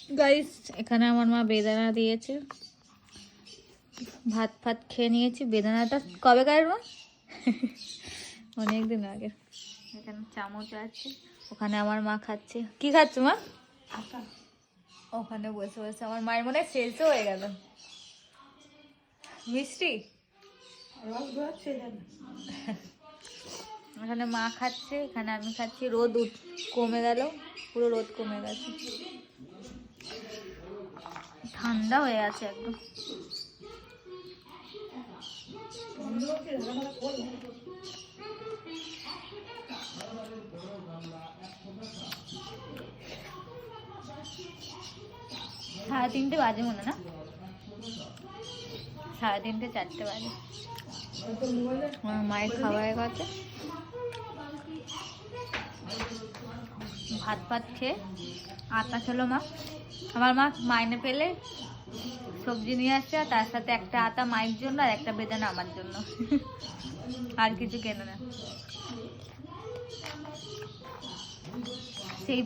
Guys এখানে আমার মা বেদানা দিয়েছে, ভাত ফাত খেয়ে নিয়েছি। বেদানাটা কবে গায়ের মা? অনেকদিন আগে। এখানে চামচ আছে, ওখানে আমার মা খাচ্ছে। কি খাচ্ছে মা? ওখানে বসে বসে আমার মায়ের মনে হয় শেষও হয়ে গেল মিষ্টি। এখানে মা খাচ্ছে, এখানে আমি খাচ্ছি। রোদ কমে গেল, পুরো রোদ কমে গেছে, ঠান্ডা হয়ে আছে একদম। সাড়ে তিনটে বাজে মনে না, 3:30 4টে বাজে। আমার মায়ের খাবারের কাছে ভাত ফাত খেয়ে আটা খেলো মা। আমার মা মাইনে পেলে সবজি নিয়ে আসছে, আর তার সাথে একটা আটা মায়ের জন্য আর একটা বেদানা আমার জন্য। আর কিছু কেন না। সেই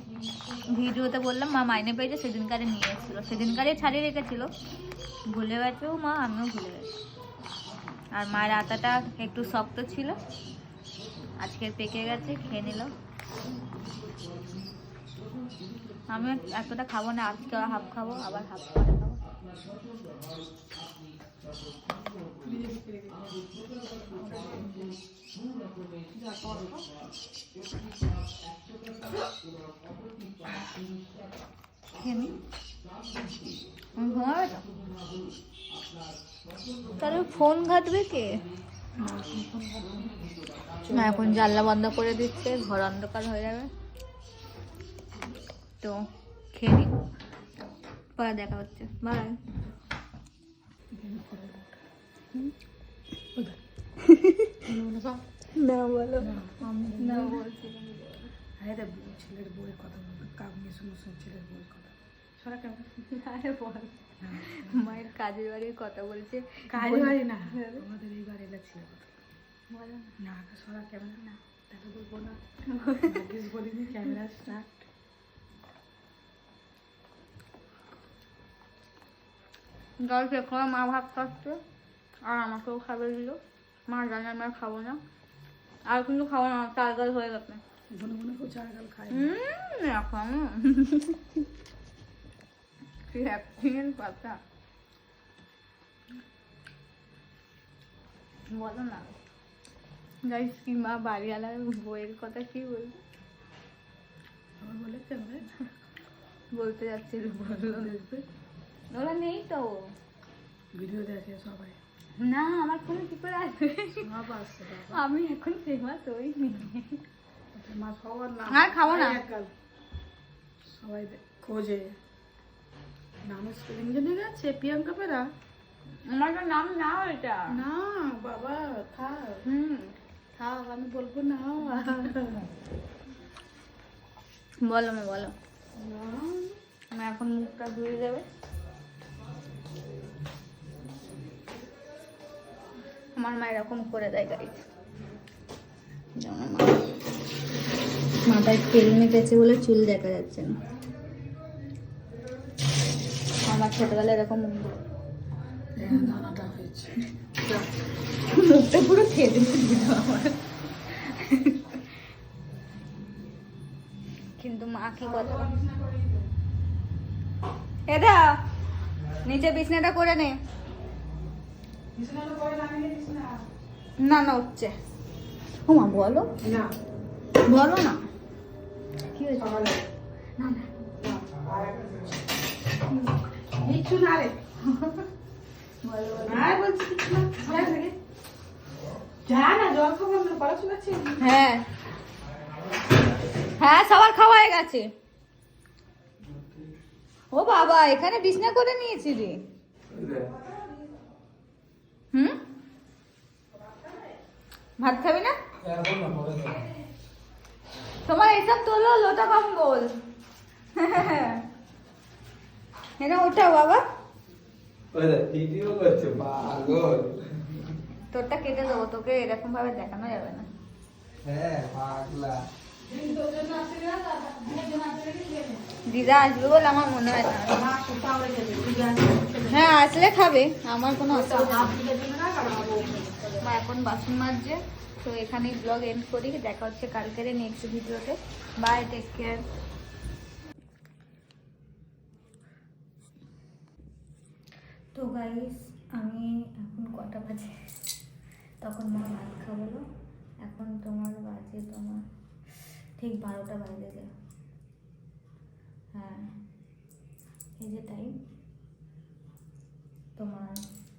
ভিডিওতে বললাম মা মাইনে পেয়েছে, সেদিনকারে নিয়ে এসেছিলো, সেদিনকারে ছাড়িয়ে রেখেছিল। ভুলে গেছেও মা, আমিও ভুলে গেছি। আর মায়ের আটাটা একটু শক্ত ছিল, আজকে পেকে গেছে, খেয়ে নিল। আমি এতটা খাবো না, আজকে হাফ খাবো, আবার হাফ পরে খাবো। ঘুমাবে তো? তাহলে ফোন ঘাটবে কে? না, এখন জানলা বন্ধ করে দিচ্ছে, ঘর অন্ধকার হয়ে যাবে। তো খেয়ে নি, পরে দেখা হচ্ছে, বাই। না বলো, না বলছি ছেলের বউয়ের কথা বলবো, কাবনি শুনে ছেলের বউয়ের কথা। সারা কেমন? আরে বল, মায়ের কাজের বাড়ির কথা বলছে। কাজের বাড়ি না, আমাদের এই বাড়ি এলা ছেলের কথা বলো না। সারা কেমন না, তাকে বলবো না, বলিনি। Camera start. জল খেয়ে মা ভাত খাচ্ছে, আর আমাকেও খাবে দিল। মা জানে আমি আর খাবো না, আর কিন্তু খাবো না, চার হয়ে গেছে। ঘন ঘন কেউ চার গাল খায় এখন পাতা বলো না গাইস, কি মা বাড়িওয়ালার বইয়ের কথা কি বলবো? আমার বলেছে আমরা বলতে যাচ্ছিল, বললো ওরা নেই তো, ভিডিও দেখে সবাই। না আমার ফোনে কি করে আসবে? সব আসছে, আমি এখন ফেমাস হইনি। মা খাওয়ার না, আর খাবো না। সবাই খোঁজে নামের স্পেলিং জেনে গেছে। প্রিয়াঙ্কা পেরা আমার তো নাম না এটা। না বাবা, থাক থাক, আমি বলবো না। বলো মা, বলো। আমি এখন মুখটা ধুয়ে দেবে। আমার মা এরকম করে দেয় গাইজ, মাথায় তেল মেখেছে বলে চুল দেখা যাচ্ছে না। আমার ছোটবেলায় এরকম দানাটা হয়েছে, মুখটা পুরো খেয়ে দিল আমার। কিন্তু মা কি কথা, এটা নিচে বিছনাটা করে নে। না না হচ্ছে, ও মা বলো না বলো না, কি হয়েছে? না না কিছু না রে, বলো আর বলছি কিছু না। যা না, জল খাবো, আমরা পড়াশোনা করছি। হ্যাঁ হ্যাঁ, সবার খাওয়া হয়ে গেছে। ও বাবা, এখানে বিছনা করে নিয়েছি রে। ভাত খাবি না? তোমার এসব তোলো, লোটা কম্বল। এটা ওঠাও বাবা, তোরটা কেটে দেবো, তোকে এরকম ভাবে দেখানো যাবে না। দিদা আসবে বলে আমার মনে হয় না। হ্যাঁ আসলে খাবে, আমার কোনো অসুবিধা নেই। মা এখন বাসন মাজছে। তো এখানেই ব্লগ এন্ড করি, দেখা হচ্ছে কালকের নেক্সট ভিডিওতে। Bye, take care. তো গাইস আমি এখন কটা বাজে, তখন মা ভাত খাবো, এখন তোমার বাজে ঠিক 12টা বাজে যায়। হ্যাঁ এই যে টাইম তোমার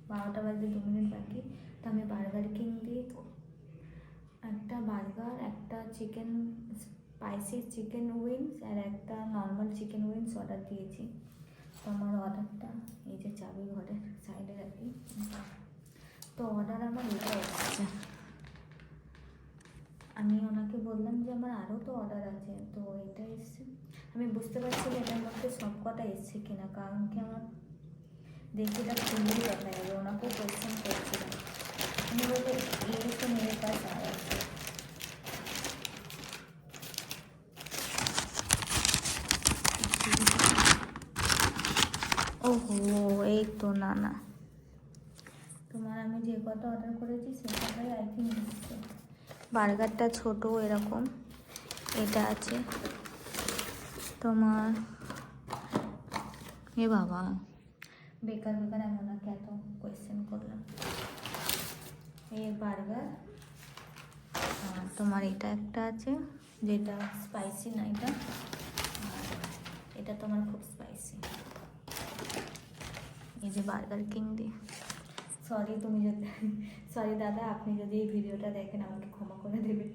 12টা বাজে 2 মিনিট বাকি। তো আমি বার্গার কিং দিয়ে একটা বার্গার, একটা চিকেন স্পাইসি চিকেন উইংস আর একটা নর্মাল চিকেন উইংস অর্ডার দিয়েছি। তো আমার অর্ডারটা এই যে চাবি ঘরের সাইডে রাখি। তো অর্ডার আমার এটা এসেছে। আমি ওনাকে বললাম যে আমার আরও তো অর্ডার আছে, তো এটা এসছে। আমি বুঝতে পারছি না এটার মধ্যে সব কটা এসছে কিনা, কারণ কি আমার দেখে এটা খুললেই দেখা যাবে। ওনাকেও কোয়েশ্চেন করছিলাম, উনি বলতে এই তো মেরে কাজ আর আছে। ওহো এই তো না তোমার আমি যে কটা অর্ডার করেছি সে কটাই আই থিঙ্ক এসছে। বার্গারটা ছোটো এরকম, এটা আছে তোমার। এ বাবা বেকার আমি ওনাকে এত কোয়েশ্চেন করলাম। এই বার্গার আর তোমার এটা একটা আছে যেটা স্পাইসি না, এটা আর এটা তোমার খুব স্পাইসি। এই যে বার্গার কিং দিয়ে। সরি দাদা, আপনি যদি এই ভিডিওটা দেখেন আমাকে ক্ষমা করে দেবেন,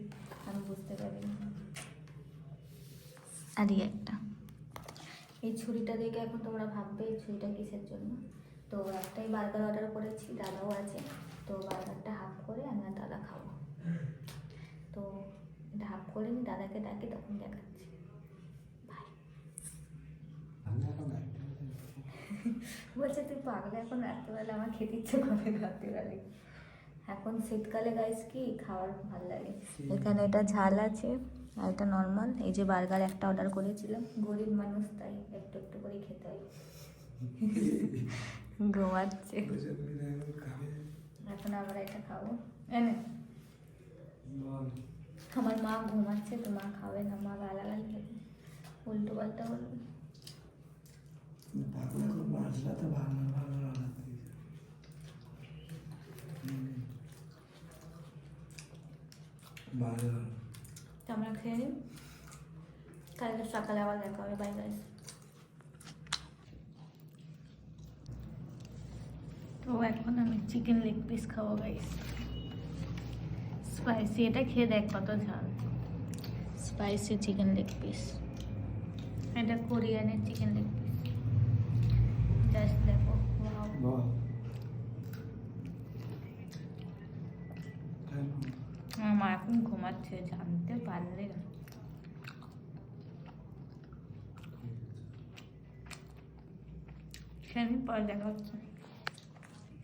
আমি বুঝতে পারিনি। আর একটা এই ছুরিটা দেখে এখন তোমরা ভাববে এই ছুরিটা কিসের জন্য। তো একটাই বার্গার অর্ডার করেছি, দাদাও আছে। তো বার্গারটা হাফ করে আমি আর দাদা খাবো। তো এটা হাফ করে আমি দাদাকে ডাকি, তখন দেখাচ্ছি। ভাই বলছে তুই পাগলে, এখন রাত্রেবেলা আমার খেতে ইচ্ছে করে রাত্রিবেলায়। এখন শীতকালে গাইস কি খাওয়ার ভালো লাগে। এখানে এটা ঝাল আছে আর এটা নর্মাল। এই যে বার্গার একটা অর্ডার করেছিলাম, গরিব মানুষ তাই একটু একটু করে খেতে হয়। ঘুমাচ্ছে, এখন আমরা এটা খাবো। এনে আমার মা ঘুমাচ্ছে, তো মা খাবে না, মা গালাগালি দেবে, উল্টো পাল্টা বলবে। তো আমরা খেয়ে নিই, কালকে সকালে আবার দেখা হবে। Bye guys. তো এখন আমি চিকেন লেগ পিস খাবো গাইস, স্পাইসি। এটা খেয়ে দেখ কত ঝাল। স্পাইসি চিকেন লেগ পিস, এটা কোরিয়ানের চিকেন লেগ পিস। জাস্ট দেখো, ওয়াও। আমার মা এখন ঘুমাচ্ছে, জানতে পারলে না। সেদিন পরে দেখা হচ্ছে।